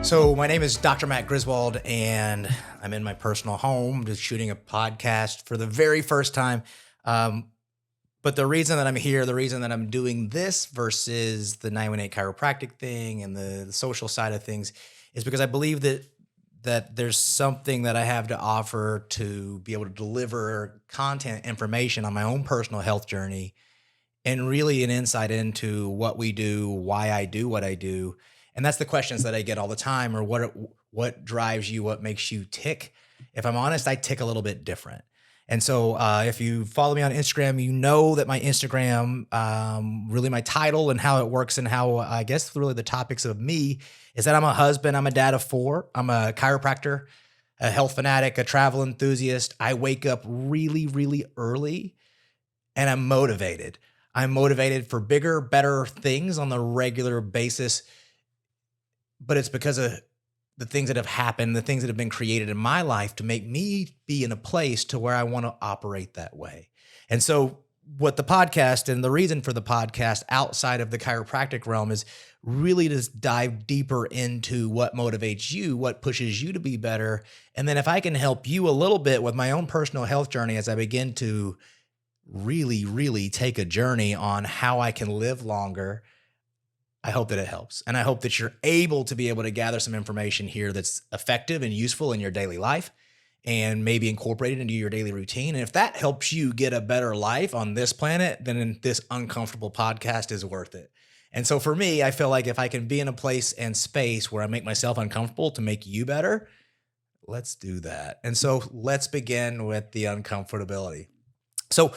So my name is Dr. Matt Griswold, and I'm in my personal home just shooting a podcast for the very first time. But the reason that I'm here, the reason that I'm doing this versus the 918 chiropractic thing and the social side of things is because I believe that there's something that I have to offer to be able to deliver content information on my own personal health journey and really an insight into what we do, why I do what I do. And that's the questions that I get all the time, or what drives you, what makes you tick. If I'm honest, I tick a little bit different. And so if you follow me on Instagram, you know that my Instagram, really my title and how it works and how I guess really the topics of me is that I'm a husband, I'm a dad of 4, I'm a chiropractor, a health fanatic, a travel enthusiast. I wake up really, really early and I'm motivated. I'm motivated for bigger, better things on the regular basis, but it's because of the things that have happened, the things that have been created in my life to make me be in a place to where I want to operate that way. And so what the podcast and the reason for the podcast outside of the chiropractic realm is really to dive deeper into what motivates you, what pushes you to be better. And then if I can help you a little bit with my own personal health journey as I begin to really, really take a journey on how I can live longer, I hope that it helps. And I hope that you're able to be able to gather some information here that's effective and useful in your daily life and maybe incorporate it into your daily routine. And if that helps you get a better life on this planet, then this uncomfortable podcast is worth it. And so for me, I feel like if I can be in a place and space where I make myself uncomfortable to make you better, let's do that. And so let's begin with the uncomfortability. So,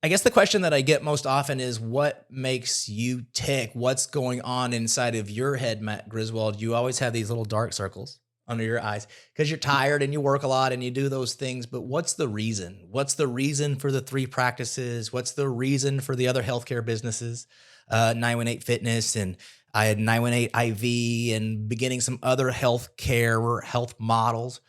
I guess the question that I get most often is what makes you tick? What's going on inside of your head, Matt Griswold? You always have these little dark circles under your eyes because you're tired and you work a lot and you do those things. But what's the reason? What's the reason for the 3 practices? What's the reason for the other healthcare businesses? 918 Fitness, and I had 918 IV and beginning some other healthcare or health models.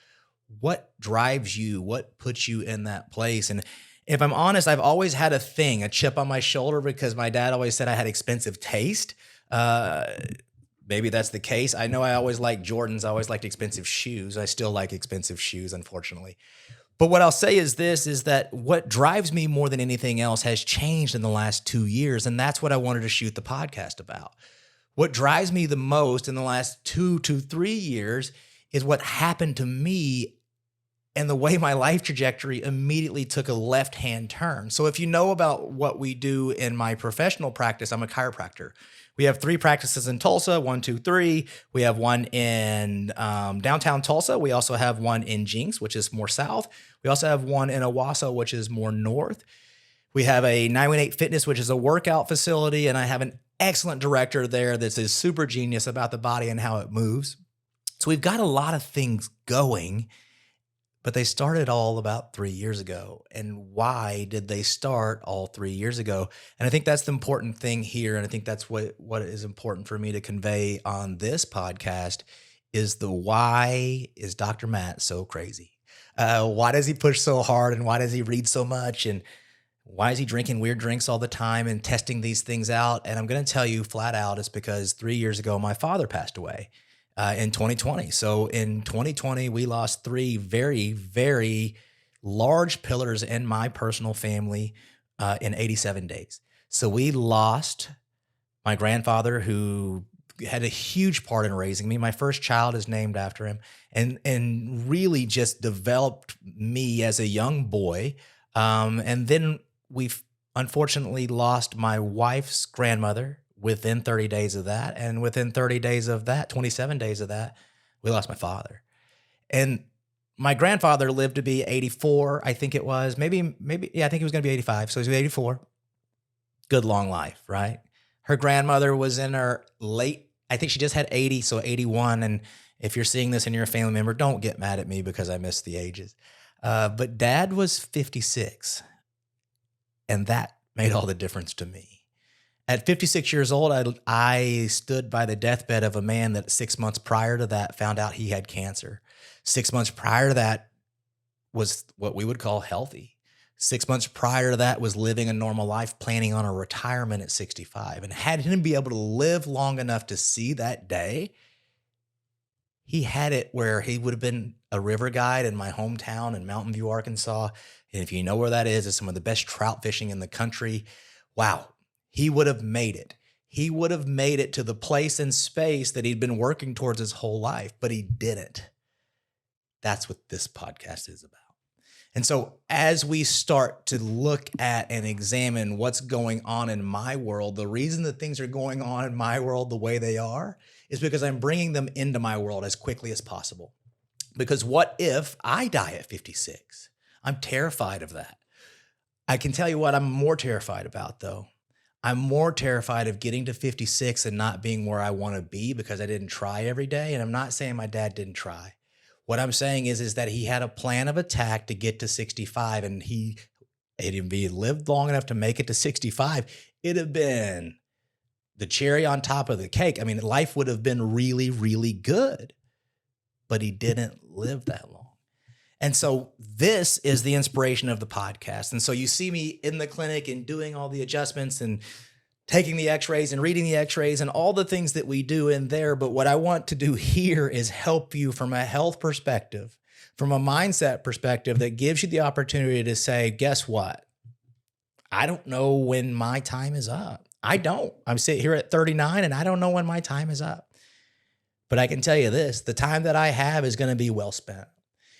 What drives you? What puts you in that place? And if I'm honest, I've always had a chip on my shoulder because my dad always said I had expensive taste. Maybe that's the case. I know I always liked Jordans. I always liked expensive shoes. I still like expensive shoes, unfortunately. But what I'll say is this, is that what drives me more than anything else has changed in the last 2 years. And that's what I wanted to shoot the podcast about. What drives me the most in the last 2 to 3 years is what happened to me and the way my life trajectory immediately took a left-hand turn. So if you know about what we do in my professional practice, I'm a chiropractor. We have 3 practices in Tulsa, 1, 2, 3. We have one in downtown Tulsa. We also have one in Jinx, which is more south. We also have one in Owasso, which is more north. We have a 918 Fitness, which is a workout facility, and I have an excellent director there that's a super genius about the body and how it moves. So we've got a lot of things going. But they started all about 3 years ago. And why did they start all 3 years ago? And I think that's the important thing here. And I think that's what is important for me to convey on this podcast is the why is Dr. Matt so crazy? Why does he push so hard? And why does he read so much? And why is he drinking weird drinks all the time and testing these things out? And I'm going to tell you flat out, it's because 3 years ago, my father passed away. In 2020. So in 2020, we lost 3 very, very large pillars in my personal family in 87 days. So we lost my grandfather, who had a huge part in raising me. My first child is named after him, and really just developed me as a young boy. And then we've unfortunately lost my wife's grandmother within 30 days of that. And within 30 days of that, 27 days of that, we lost my father. And my grandfather lived to be 84, I think it was. Maybe, yeah, I think he was going to be 85. So he was 84. Good long life, right? Her grandmother was in her late, I think she just had 80, so 81. And if you're seeing this and you're a family member, don't get mad at me because I missed the ages. But dad was 56. And that made all the difference to me. At 56 years old, I stood by the deathbed of a man that 6 months prior to that found out he had cancer. 6 months prior to that was what we would call healthy. 6 months prior to that was living a normal life, planning on a retirement at 65. And had him be able to live long enough to see that day He had it where he would have been a river guide in my hometown in Mountain View, Arkansas. And if you know where that is, it's some of the best trout fishing in the country. Wow. He would have made it. He would have made it to the place and space that he'd been working towards his whole life, but he didn't. That's what this podcast is about. And so as we start to look at and examine what's going on in my world, the reason that things are going on in my world the way they are is because I'm bringing them into my world as quickly as possible. Because what if I die at 56? I'm terrified of that. I can tell you what I'm more terrified about, though. I'm more terrified of getting to 56 and not being where I want to be because I didn't try every day. And I'm not saying my dad didn't try. What I'm saying is that he had a plan of attack to get to 65, and if he lived long enough to make it to 65, it'd have been the cherry on top of the cake. I mean, life would have been really, really good, but he didn't live that long. And so this is the inspiration of the podcast. And so you see me in the clinic and doing all the adjustments and taking the x-rays and reading the x-rays and all the things that we do in there. But what I want to do here is help you from a health perspective, from a mindset perspective that gives you the opportunity to say, guess what? I don't know when my time is up. I don't. I'm sitting here at 39 and I don't know when my time is up. But I can tell you this, the time that I have is going to be well spent.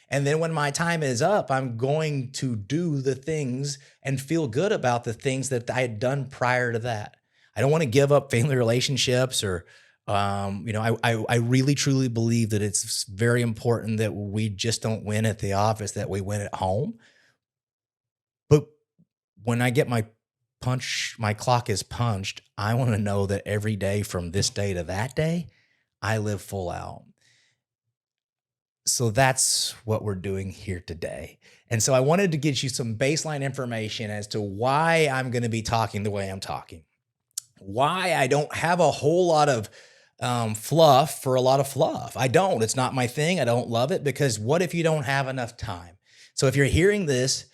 And then when my time is up, I'm going to do the things and feel good about the things that I had done prior to that. I don't want to give up family relationships or, I really, truly believe that it's very important that we just don't win at the office, that we win at home. But when I get my clock is punched, I want to know that every day from this day to that day, I live full out. So that's what we're doing here today. And so I wanted to get you some baseline information as to why I'm going to be talking the way I'm talking, why I don't have a whole lot of fluff for a lot of fluff. I don't. It's not my thing. I don't love it because what if you don't have enough time? So if you're hearing this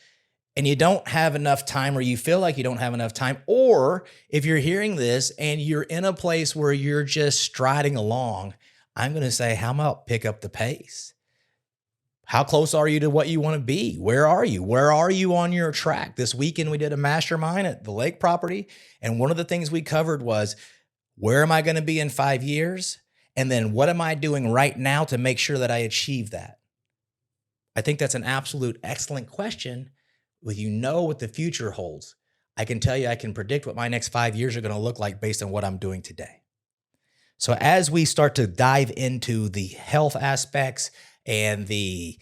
and you don't have enough time or you feel like you don't have enough time, or if you're hearing this and you're in a place where you're just striding along, I'm going to say, how about pick up the pace? How close are you to what you want to be? Where are you? Where are you on your track? This weekend, we did a mastermind at the lake property. And one of the things we covered was, where am I going to be in 5 years? And then what am I doing right now to make sure that I achieve that? I think that's an absolute excellent question. Well, you know what the future holds. I can tell you, I can predict what my next 5 years are going to look like based on what I'm doing today. So as we start to dive into the health aspects and the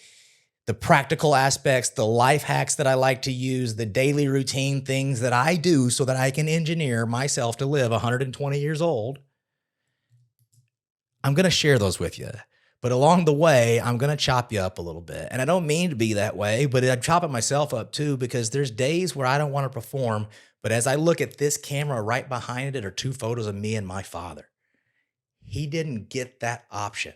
practical aspects, the life hacks that I like to use, the daily routine things that I do so that I can engineer myself to live 120 years old, I'm going to share those with you. But along the way, I'm going to chop you up a little bit. And I don't mean to be that way, but I chop it myself up too, because there's days where I don't want to perform. But as I look at this camera, right behind it are 2 photos of me and my father. He didn't get that option.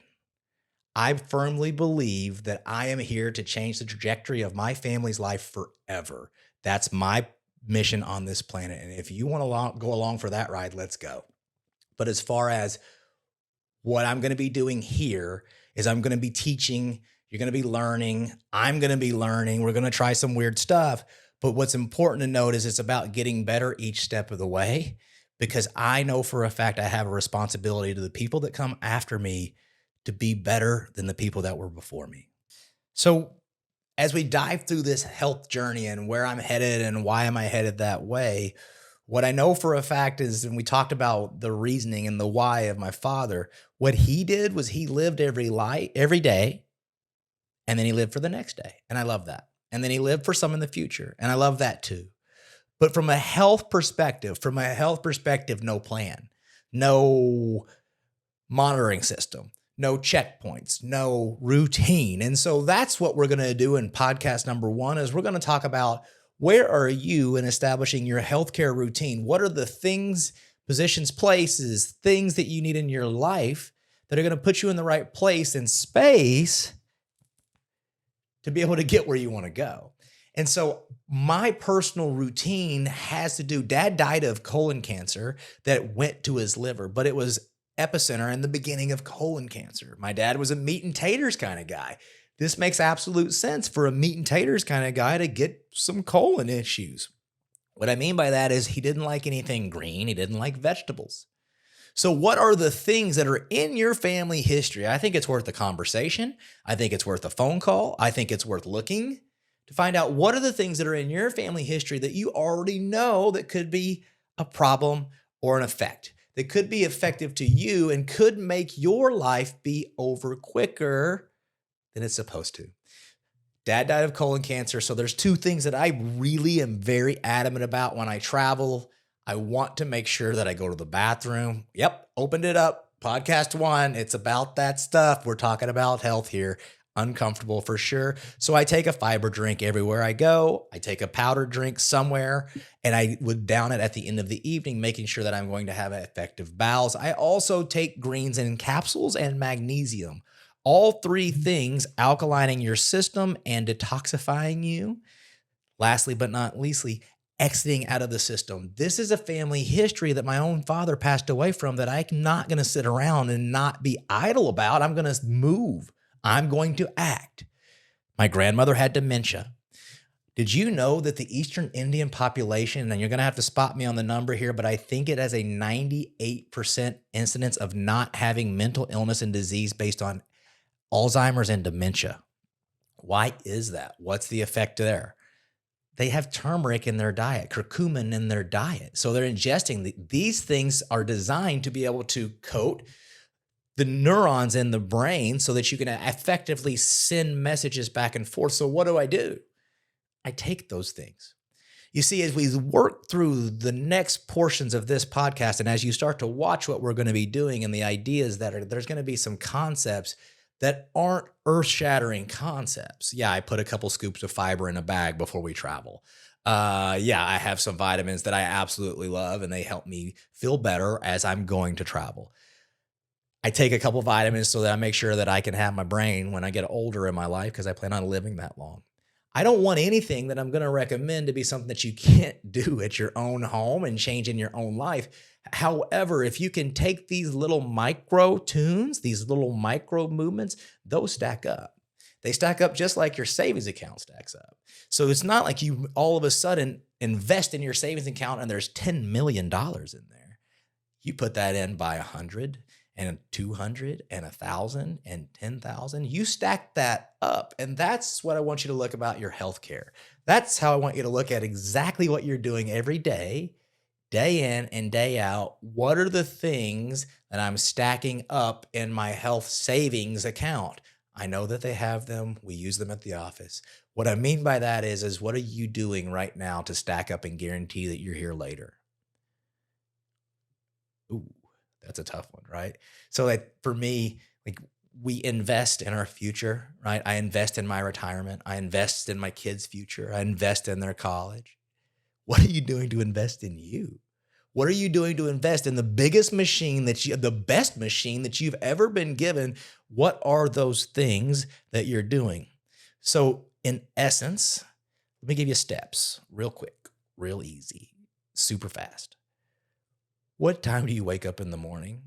I firmly believe that I am here to change the trajectory of my family's life forever. That's my mission on this planet. And if you want to go along for that ride, let's go. But as far as what I'm going to be doing here is I'm going to be teaching, you're going to be learning, I'm going to be learning, we're going to try some weird stuff. But what's important to note is it's about getting better each step of the way, because I know for a fact I have a responsibility to the people that come after me to be better than the people that were before me. So as we dive through this health journey and where I'm headed and why am I headed that way, what I know for a fact is, and we talked about the reasoning and the why of my father, what he did was he lived every day, and then he lived for the next day. And I love that. And then he lived for some in the future. And I love that too. But from a health perspective, no plan, no monitoring system, no checkpoints, no routine. And so that's what we're going to do in podcast number 1 is we're going to talk about, where are you in establishing your healthcare routine? What are the things, positions, places, things that you need in your life that are going to put you in the right place and space to be able to get where you want to go? And so my personal routine has to do, Dad died of colon cancer that went to his liver, but it was epicenter and the beginning of colon cancer. My dad was a meat and taters kind of guy. This makes absolute sense for a meat and taters kind of guy to get some colon issues. What I mean by that is he didn't like anything green. He didn't like vegetables. So what are the things that are in your family history? I think it's worth a conversation. I think it's worth a phone call. I think it's worth looking to find out what are the things that are in your family history that you already know that could be a problem or an effect, that could be effective to you and could make your life be over quicker than it's supposed to. Dad died of colon cancer. So there's two things that I really am very adamant about when I travel. I want to make sure that I go to the bathroom. Yep, opened it up. Podcast 1. It's about that stuff. We're talking about health here. Uncomfortable for sure. So I take a fiber drink everywhere I go. I take a powdered drink somewhere, and I would down it at the end of the evening, making sure that I'm going to have effective bowels. I also take greens in capsules and magnesium. All three things alkalining your system and detoxifying you. Lastly, but not leastly, exiting out of the system. This is a family history that my own father passed away from that I'm not going to sit around and not be idle about. I'm going to move. I'm going to act. My grandmother had dementia. Did you know that the Eastern Indian population, and you're going to have to spot me on the number here, but I think it has a 98% incidence of not having mental illness and disease based on Alzheimer's and dementia. Why is that? What's the effect there? They have turmeric in their diet, curcumin in their diet. So they're ingesting these things are designed to be able to coat the neurons in the brain so that you can effectively send messages back and forth. So what do? I take those things. You see, as we work through the next portions of this podcast, and as you start to watch what we're going to be doing and the ideas there's going to be some concepts that aren't earth-shattering concepts. Yeah, I put a couple scoops of fiber in a bag before we travel. I have some vitamins that I absolutely love, and they help me feel better as I'm going to travel. I take a couple vitamins so that I make sure that I can have my brain when I get older in my life because I plan on living that long. I don't want anything that I'm going to recommend to be something that you can't do at your own home and change in your own life. However, if you can take these little micro tunes, these little micro movements, those stack up. They stack up just like your savings account stacks up. So it's not like you all of a sudden invest in your savings account and there's $10 million in there. You put that in by 100 and 200 and 1,000 and 10,000. You stack that up. And that's what I want you to look about your healthcare. That's how I want you to look at exactly what you're doing every day, day in and day out. What are the things that I'm stacking up in my health savings account? I know that they have them. We use them at the office. What I mean by that is what are you doing right now to stack up and guarantee that you're here later? Ooh, that's a tough one, right? So like for me, like we invest in our future, right? I invest in my retirement. I invest in my kids' future. I invest in their college. What are you doing to invest in you? What are you doing to invest in the biggest machine the best machine that you've ever been given? What are those things that you're doing? So in essence, let me give you steps real quick, real easy, super fast. What time do you wake up in the morning?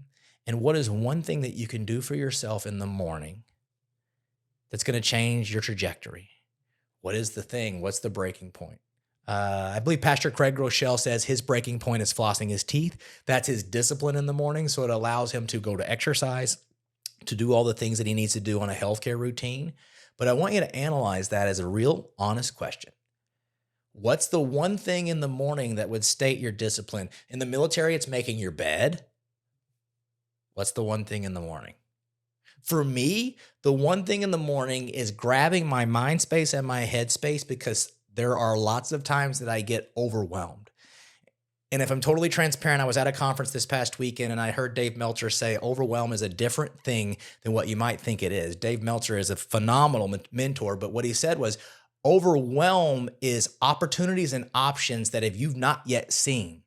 And what is one thing that you can do for yourself in the morning that's going to change your trajectory? What is the thing? What's the breaking point? I believe Pastor Craig Rochelle says his breaking point is flossing his teeth. That's his discipline in the morning. So it allows him to go to exercise, to do all the things that he needs to do on a healthcare routine. But I want you to analyze that as a real honest question. What's the one thing in the morning that would state your discipline? In the military, it's making your bed. What's the one thing in the morning? For me, the one thing in the morning is grabbing my mind space and my head space because there are lots of times that I get overwhelmed. And if I'm totally transparent, I was at a conference this past weekend and I heard Dave Meltzer say overwhelm is a different thing than what you might think it is. Dave Meltzer is a phenomenal mentor, but what he said was overwhelm is opportunities and options that if you've not yet seen,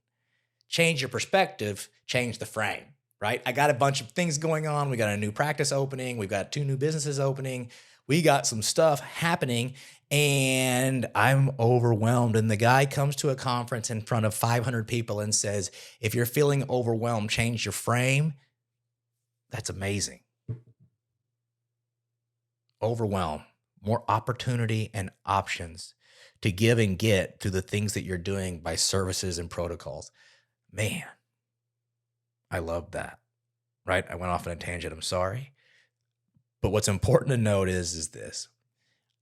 change your perspective, change the frame, right? I got a bunch of things going on. We got a new practice opening. We've got 2 new businesses opening. We got some stuff happening and I'm overwhelmed. And the guy comes to a conference in front of 500 people and says, if you're feeling overwhelmed, change your frame, That's amazing. Overwhelm, more opportunity and options to give and get through the things that you're doing by services and protocols. Man, I love that. Right? I went off on a tangent. I'm sorry. But what's important to note is this.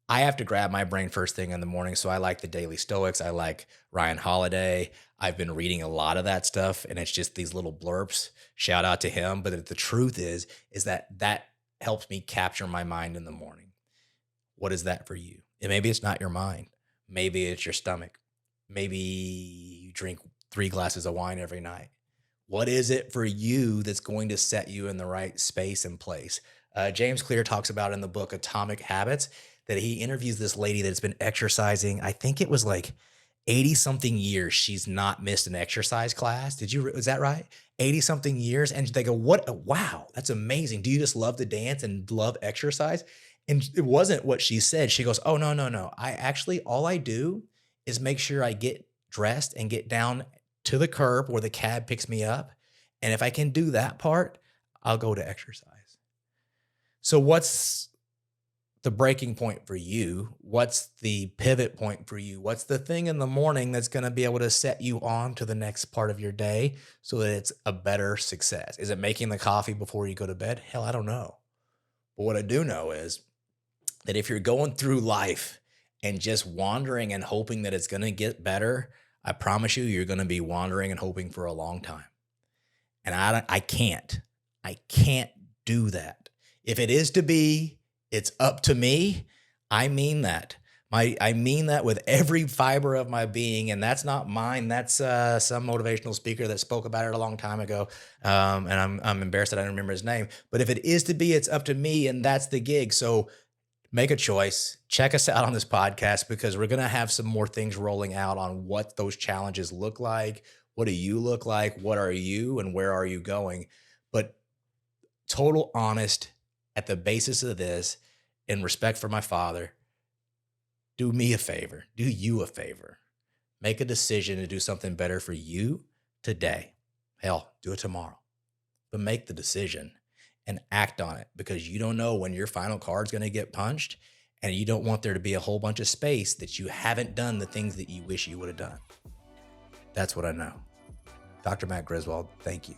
I have to grab my brain first thing in the morning. So I like the Daily Stoics. I like Ryan Holiday. I've been reading a lot of that stuff, and it's just these little blurps. Shout out to him. But the truth is that helps me capture my mind in the morning. What is that for you? And maybe it's not your mind. Maybe it's your stomach. Maybe you drink 3 glasses of wine every night. What is it for you that's going to set you in the right space and place? James Clear talks about in the book Atomic Habits that he interviews this lady that's been exercising. I think it was like 80 something years. She's not missed an exercise class. Is that right? 80 something years. And they go, wow, that's amazing. Do you just love to dance and love exercise? And it wasn't what she said. She goes, oh, no. All I do is make sure I get dressed and get down to the curb where the cab picks me up. And if I can do that part, I'll go to exercise. So what's the breaking point for you? What's the pivot point for you? What's the thing in the morning that's going to be able to set you on to the next part of your day so that it's a better success? Is it making the coffee before you go to bed? Hell, I don't know. But what I do know is that if you're going through life and just wandering and hoping that it's going to get better, I promise you're going to be wandering and hoping for a long time. And I can't do that. If it is to be, it's up to me. I mean that. I mean that with every fiber of my being, and that's not mine. That's some motivational speaker that spoke about it a long time ago, and I'm embarrassed that I don't remember his name. But if it is to be, it's up to me, and that's the gig. So make a choice. Check us out on this podcast because we're going to have some more things rolling out on what those challenges look like. What do you look like? What are you, and where are you going? But total honest at the basis of this, in respect for my father, do me a favor, do you a favor. Make a decision to do something better for you today. Hell, do it tomorrow. But make the decision and act on it because you don't know when your final card's going to get punched and you don't want there to be a whole bunch of space that you haven't done the things that you wish you would have done. That's what I know. Dr. Matt Griswold, thank you.